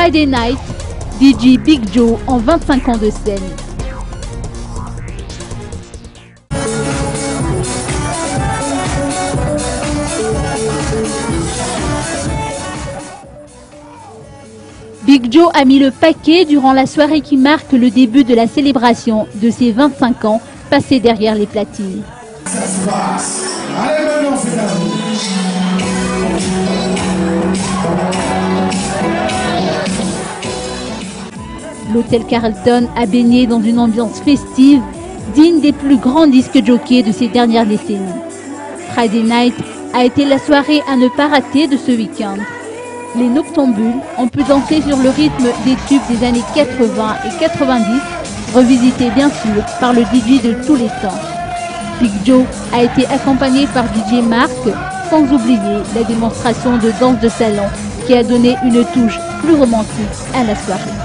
Friday Night, DJ Big Joe en 25 ans de scène. Big Joe a mis le paquet durant la soirée qui marque le début de la célébration de ses 25 ans passés derrière les platines. L'hôtel Carlton a baigné dans une ambiance festive, digne des plus grands disques jockeys de ces dernières décennies. Friday Night a été la soirée à ne pas rater de ce week-end. Les noctambules ont pu danser sur le rythme des tubes des années 80 et 90, revisités bien sûr par le DJ de tous les temps. Big Joe a été accompagné par DJ Mark, sans oublier la démonstration de danse de salon qui a donné une touche plus romantique à la soirée.